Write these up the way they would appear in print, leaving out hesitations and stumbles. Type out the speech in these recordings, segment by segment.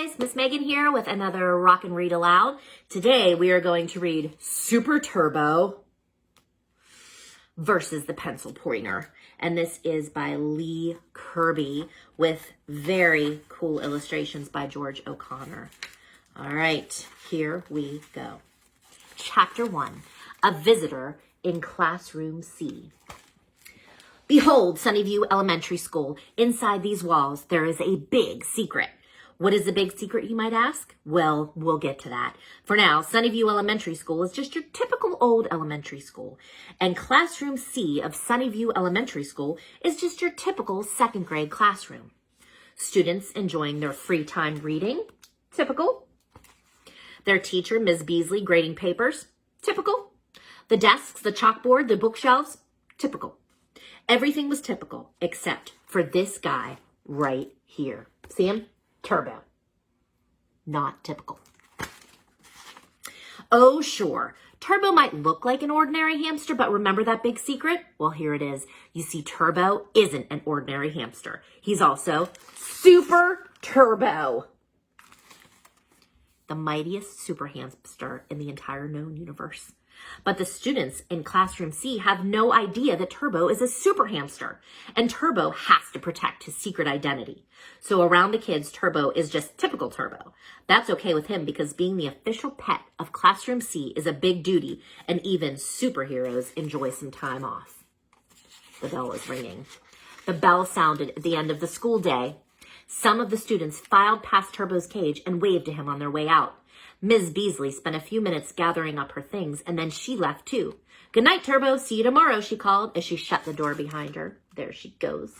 guys, Miss Megan here with another Rockin' Read Aloud. Today we are going to read Super Turbo versus the Pencil Pointer. And this is by Lee Kirby with very cool illustrations by George O'Connor. All right, here we go. Chapter 1, A Visitor in Classroom C. Behold, Sunnyview Elementary School. Inside these walls, there is a big secret. What is the big secret, you might ask? Well, we'll get to that. For now, Sunnyview Elementary School is just your typical old elementary school. And Classroom C of Sunnyview Elementary School is just your typical second grade classroom. Students enjoying their free time reading. Typical. Their teacher, Ms. Beasley, grading papers. Typical. The desks, the chalkboard, the bookshelves. Typical. Everything was typical except for this guy right here. See him? Turbo. Not typical. Oh, sure. Turbo might look like an ordinary hamster, but remember that big secret? Well, here it is. You see, Turbo isn't an ordinary hamster. He's also Super Turbo. The mightiest super hamster in the entire known universe. But the students in Classroom C have no idea that Turbo is a super hamster, and Turbo has to protect his secret identity. So around the kids, Turbo is just typical Turbo. That's okay with him because being the official pet of Classroom C is a big duty, and even superheroes enjoy some time off. The bell is ringing. The bell sounded at the end of the school day. Some of the students filed past Turbo's cage and waved to him on their way out. Ms. Beasley spent a few minutes gathering up her things, and then she left too. Good night, Turbo. See you tomorrow, she called as she shut the door behind her. There she goes.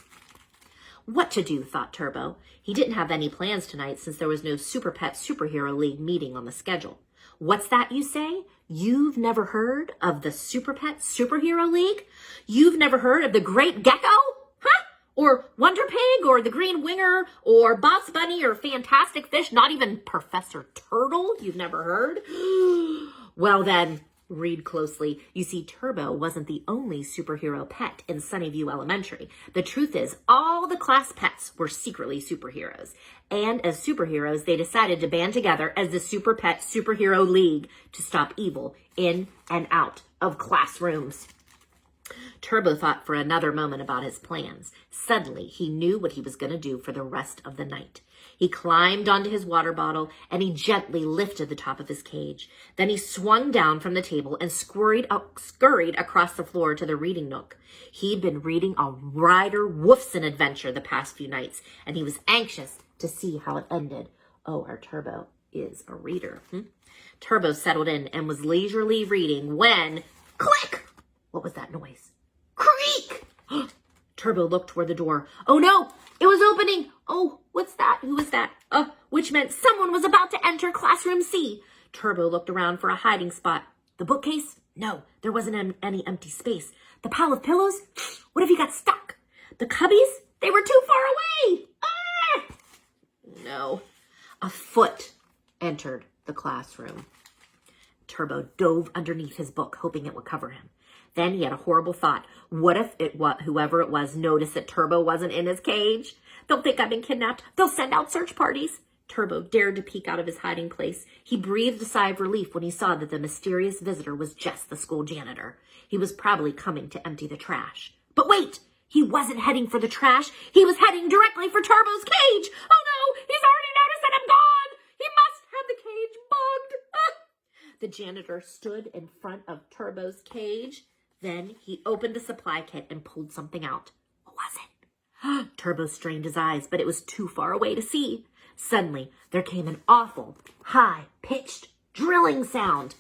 What to do, thought Turbo. He didn't have any plans tonight since there was no Super Pet Superhero League meeting on the schedule. What's that, you say? You've never heard of the Super Pet Superhero League? You've never heard of the Great Gecko? Huh? Or Wonder Pig, or the Green Winger, or Boss Bunny, or Fantastic Fish, not even Professor Turtle? You've never heard? Well then, read closely. You see, Turbo wasn't the only superhero pet in Sunnyview Elementary. The truth is, all the class pets were secretly superheroes. And as superheroes, they decided to band together as the Super Pet Superhero League to stop evil in and out of classrooms. Turbo thought for another moment about his plans. Suddenly, he knew what he was going to do for the rest of the night. He climbed onto his water bottle and he gently lifted the top of his cage. Then he swung down from the table and scurried across the floor to the reading nook. He'd been reading a Ryder Wolfson adventure the past few nights, and he was anxious to see how it ended. Oh, our Turbo is a reader. Turbo settled in and was leisurely reading when, click! What was that noise? Creak! Turbo looked toward the door. Oh no, it was opening. Oh, what's that? Who was that? Which meant someone was about to enter Classroom C. Turbo looked around for a hiding spot. The bookcase? No, there wasn't any empty space. The pile of pillows? What if he got stuck? The cubbies? They were too far away. Ah! No. A foot entered the classroom. Turbo dove underneath his book, hoping it would cover him. Then he had a horrible thought. What if whoever it was noticed that Turbo wasn't in his cage? They'll think I've been kidnapped. They'll send out search parties. Turbo dared to peek out of his hiding place. He breathed a sigh of relief when he saw that the mysterious visitor was just the school janitor. He was probably coming to empty the trash. But wait! He wasn't heading for the trash. He was heading directly for Turbo's cage. Oh no! He's already noticed that I'm gone! He must have the cage bugged. The janitor stood in front of Turbo's cage. Then he opened a supply kit and pulled something out. What was it? Turbo strained his eyes, but it was too far away to see. Suddenly, there came an awful, high-pitched drilling sound.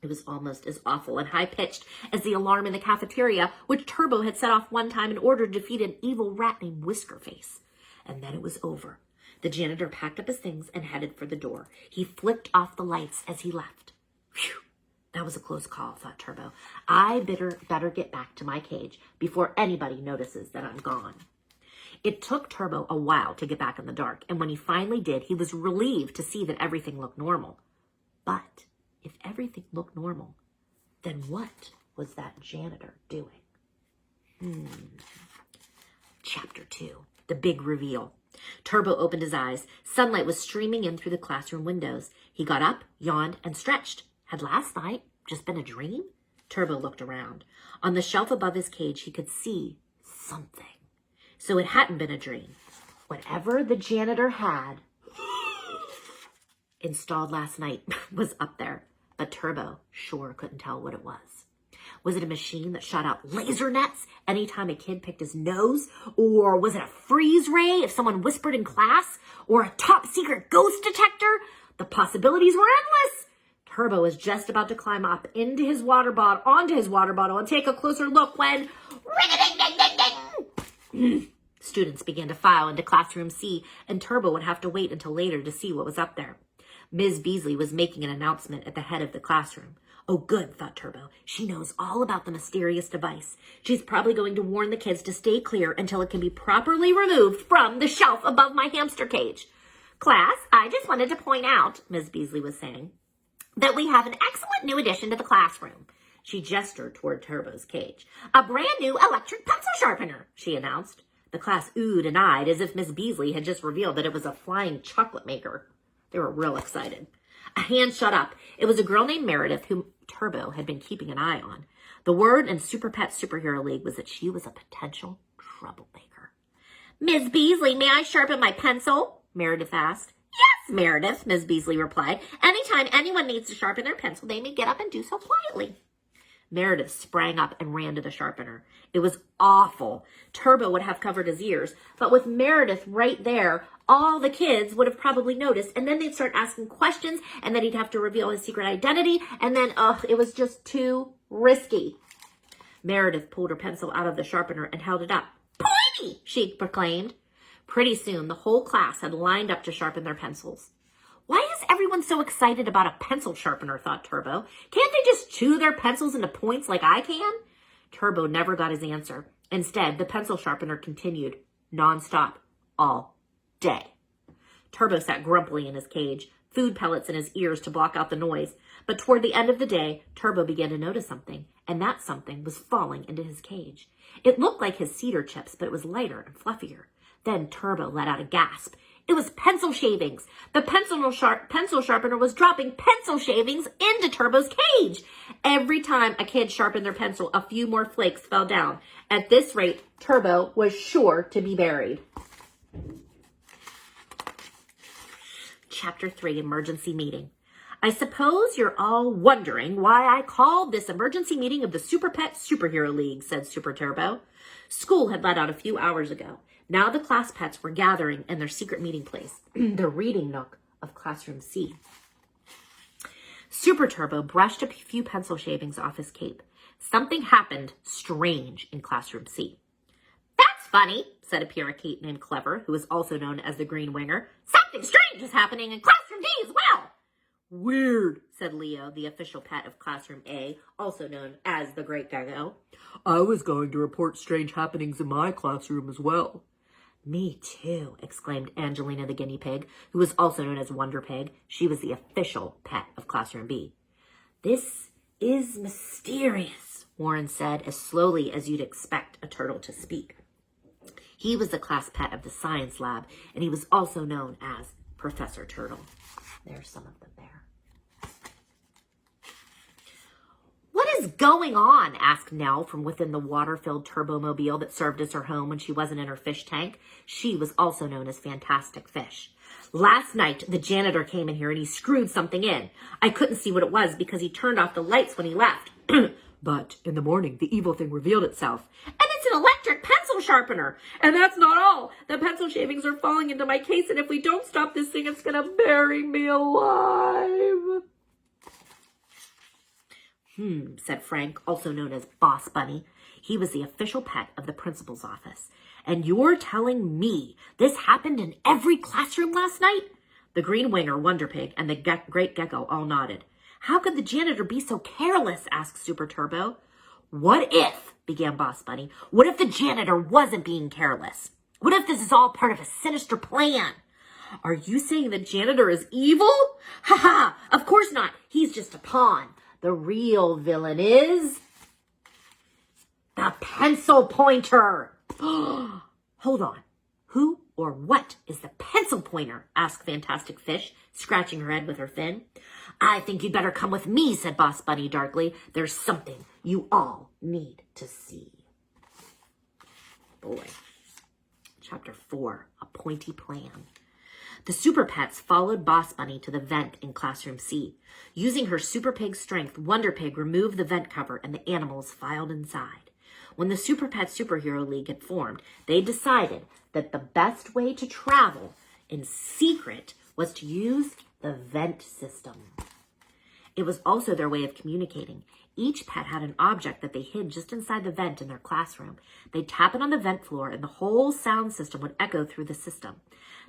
It was almost as awful and high-pitched as the alarm in the cafeteria, which Turbo had set off one time in order to defeat an evil rat named Whiskerface. And then it was over. The janitor packed up his things and headed for the door. He flicked off the lights as he left. Phew! That was a close call, thought Turbo. I better get back to my cage before anybody notices that I'm gone. It took Turbo a while to get back in the dark, and when he finally did, he was relieved to see that everything looked normal. But if everything looked normal, then what was that janitor doing? Chapter 2, The Big Reveal. Turbo opened his eyes. Sunlight was streaming in through the classroom windows. He got up, yawned, and stretched. Had last night just been a dream? Turbo looked around. On the shelf above his cage, he could see something. So it hadn't been a dream. Whatever the janitor had installed last night was up there, but Turbo sure couldn't tell what it was. Was it a machine that shot out laser nets anytime a kid picked his nose? Or was it a freeze ray if someone whispered in class? Or a top secret ghost detector? The possibilities were endless. Turbo was just about to climb up onto his water bottle and take a closer look when ring-a-ding-ding-ding-ding. Students began to file into classroom C, and Turbo would have to wait until later to see what was up there. Ms. Beasley was making an announcement at the head of the classroom. Oh, good, thought Turbo. She knows all about the mysterious device. She's probably going to warn the kids to stay clear until it can be properly removed from the shelf above my hamster cage. Class, I just wanted to point out, Ms. Beasley was saying, that we have an excellent new addition to the classroom. She gestured toward Turbo's cage. A brand new electric pencil sharpener, she announced. The class oohed and eyed as if Miss Beasley had just revealed that it was a flying chocolate maker. They were real excited. A hand shot up. It was a girl named Meredith whom Turbo had been keeping an eye on. The word in Super Pet Superhero League was that she was a potential troublemaker. Miss Beasley, may I sharpen my pencil? Meredith asked. Yes, Meredith, Miss Beasley replied. Anytime anyone needs to sharpen their pencil, they may get up and do so quietly. Meredith sprang up and ran to the sharpener. It was awful. Turbo would have covered his ears, but with Meredith right there, all the kids would have probably noticed, and then they'd start asking questions, and then he'd have to reveal his secret identity, and then, it was just too risky. Meredith pulled her pencil out of the sharpener and held it up. Pointy, she proclaimed. Pretty soon, the whole class had lined up to sharpen their pencils. Why is everyone so excited about a pencil sharpener, thought Turbo. Can't they just chew their pencils into points like I can? Turbo never got his answer. Instead, the pencil sharpener continued, nonstop, all day. Turbo sat grumpily in his cage, food pellets in his ears to block out the noise. But toward the end of the day, Turbo began to notice something, and that something was falling into his cage. It looked like his cedar chips, but it was lighter and fluffier. Then Turbo let out a gasp. It was pencil shavings. The pencil sharpener was dropping pencil shavings into Turbo's cage. Every time a kid sharpened their pencil, a few more flakes fell down. At this rate, Turbo was sure to be buried. Chapter 3, Emergency Meeting. I suppose you're all wondering why I called this emergency meeting of the Super Pet Superhero League, said Super Turbo. School had let out a few hours ago. Now the class pets were gathering in their secret meeting place, the reading nook of Classroom C. Super Turbo brushed a few pencil shavings off his cape. Something happened strange in Classroom C. That's funny, said a parakeet named Clever, who was also known as the Green Winger. Something strange is happening in Classroom D as well. Weird, said Leo, the official pet of Classroom A, also known as the Great Gecko. I was going to report strange happenings in my classroom as well. Me too, exclaimed Angelina the guinea pig, who was also known as Wonder Pig. She was the official pet of Classroom B. This is mysterious, Warren said, as slowly as you'd expect a turtle to speak. He was the class pet of the science lab, and he was also known as Professor Turtle. There's some of them there. What is going on? Asked Nell from within the water-filled turbomobile that served as her home when she wasn't in her fish tank. She was also known as Fantastic Fish. Last night, the janitor came in here and he screwed something in. I couldn't see what it was because he turned off the lights when he left. But in the morning, the evil thing revealed itself. And it's an electric pencil sharpener. And that's not all. The pencil shavings are falling into my case, and if we don't stop this thing, it's going to bury me alive. Said Frank, also known as Boss Bunny. He was the official pet of the principal's office. And you're telling me this happened in every classroom last night? The Green Winger, Wonder Pig, and the Great Gecko all nodded. How could the janitor be so careless? Asked Super Turbo. What if, began Boss Bunny, what if the janitor wasn't being careless? What if this is all part of a sinister plan? Are you saying the janitor is evil? Ha ha, of course not. He's just a pawn. The real villain is the pencil pointer. Hold on. Who Or what is the pencil pointer? Asked Fantastic Fish, scratching her head with her fin. I think you'd better come with me, said Boss Bunny darkly. There's something you all need to see. Boy. Chapter 4, A Pointy Plan. The Super Pets followed Boss Bunny to the vent in Classroom C. Using her Super Pig strength, Wonder Pig removed the vent cover and the animals filed inside. When the Super Pet Superhero League had formed, they decided that the best way to travel in secret was to use the vent system. It was also their way of communicating. Each pet had an object that they hid just inside the vent in their classroom. They'd tap it on the vent floor and the whole sound system would echo through the system.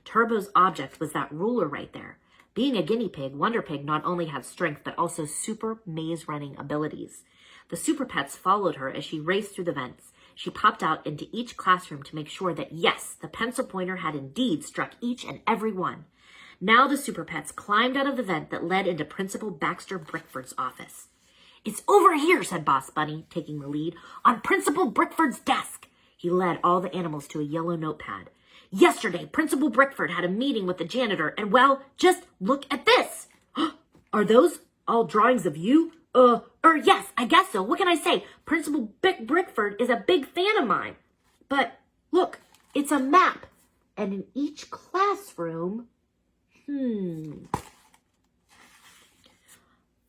Turbo's object was that ruler right there. Being a guinea pig, Wonder Pig not only had strength but also super maze running abilities. The Super Pets followed her as she raced through the vents. She popped out into each classroom to make sure that, yes, the pencil pointer had indeed struck each and every one. Now the Super Pets climbed out of the vent that led into Principal Baxter Brickford's office. It's over here, said Boss Bunny, taking the lead, on Principal Brickford's desk. He led all the animals to a yellow notepad. Yesterday, Principal Brickford had a meeting with the janitor, and well, just look at this. Are those all drawings of you? Yes, I guess so. What can I say? Principal Brickford is a big fan of mine. But look, it's a map. And in each classroom,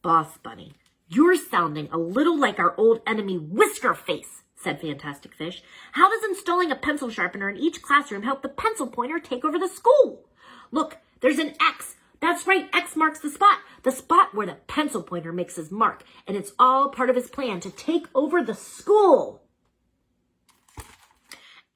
Boss Bunny, you're sounding a little like our old enemy Whisker Face, said Fantastic Fish. How does installing a pencil sharpener in each classroom help the pencil pointer take over the school? Look, there's an X. That's right, X marks the spot where the pencil pointer makes his mark, and it's all part of his plan to take over the school.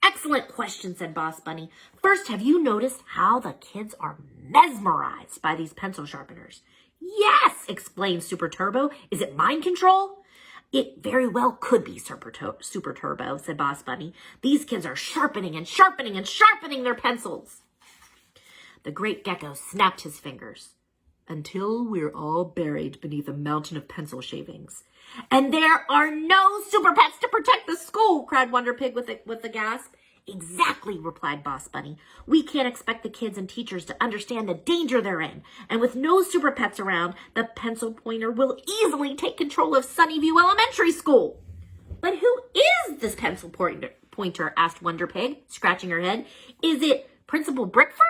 Excellent question, said Boss Bunny. First, have you noticed how the kids are mesmerized by these pencil sharpeners? Yes, explained Super Turbo. Is it mind control? It very well could be, Super Turbo, said Boss Bunny. These kids are sharpening and sharpening and sharpening their pencils. The great gecko snapped his fingers. Until we're all buried beneath a mountain of pencil shavings. And there are no Super Pets to protect the school, cried Wonder Pig with a gasp. Exactly, replied Boss Bunny. We can't expect the kids and teachers to understand the danger they're in. And with no Super Pets around, the pencil pointer will easily take control of Sunnyview Elementary School. But who is this pencil pointer? Asked Wonder Pig, scratching her head. Is it Principal Brickford?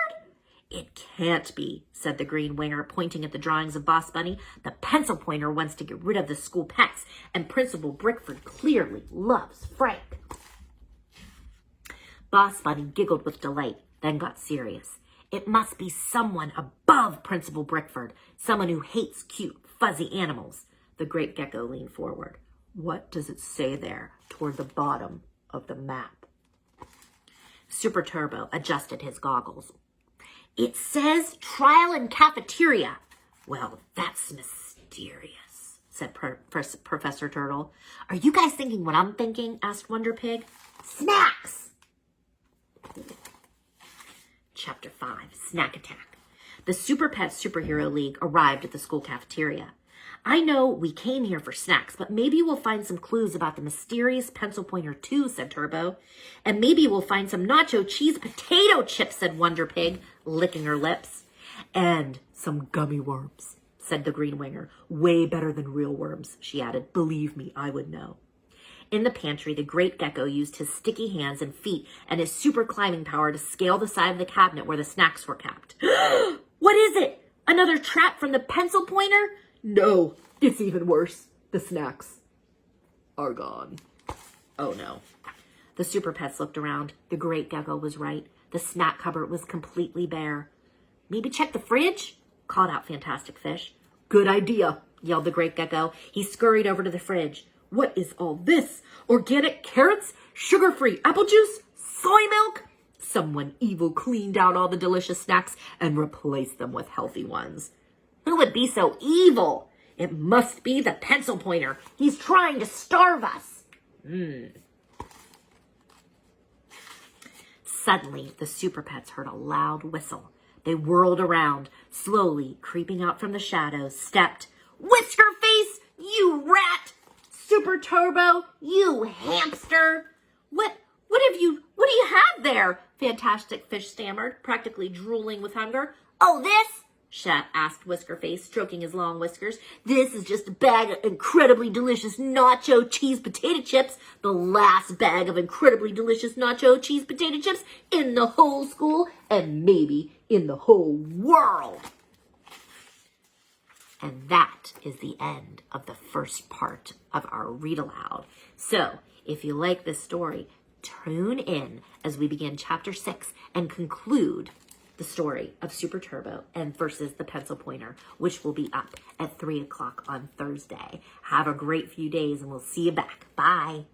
It can't be, said the green winger, pointing at the drawings of Boss Bunny. The pencil pointer wants to get rid of the school pets, and Principal Brickford clearly loves Frank. Boss Bunny giggled with delight, then got serious. It must be someone above Principal Brickford, someone who hates cute, fuzzy animals. The great gecko leaned forward. What does it say there, toward the bottom of the map? Super Turbo adjusted his goggles. It says trial and cafeteria. Well, that's mysterious, said Professor Turtle. Are you guys thinking what I'm thinking? Asked Wonder Pig. Snacks! Chapter 5, Snack Attack. The Super Pet Superhero League arrived at the school cafeteria. I know we came here for snacks, but maybe we'll find some clues about the mysterious pencil pointer too, said Turbo. And maybe we'll find some nacho cheese potato chips, said Wonder Pig, licking her lips. And some gummy worms, said the green winger. Way better than real worms, she added. Believe me, I would know. In the pantry, the great gecko used his sticky hands and feet and his super climbing power to scale the side of the cabinet where the snacks were kept. What is it? Another trap from the pencil pointer? No, it's even worse. The snacks are gone. Oh no. The Super Pets looked around. The great gecko was right. The snack cupboard was completely bare. Maybe check the fridge? Called out Fantastic Fish. Good idea, yelled the great gecko. He scurried over to the fridge. What is all this? Organic carrots? Sugar-free apple juice? Soy milk? Someone evil cleaned out all the delicious snacks and replaced them with healthy ones. Who would be so evil? It must be the pencil pointer. He's trying to starve us. Suddenly, the Super Pets heard a loud whistle. They whirled around. Slowly, creeping out from the shadows, stepped Whisker Face, you rat! Super Turbo, you hamster! What do you have there? Fantastic Fish stammered, practically drooling with hunger. Oh, this? Shat asked Whiskerface, stroking his long whiskers. This is just a bag of incredibly delicious nacho cheese potato chips. The last bag of incredibly delicious nacho cheese potato chips in the whole school and maybe in the whole world. And that is the end of the first part of our read aloud. So, if you like this story, tune in as we begin chapter 6 and conclude the story of Super Turbo and versus the Pencil Pointer, which will be up at 3 o'clock on Thursday. Have a great few days and we'll see you back. Bye.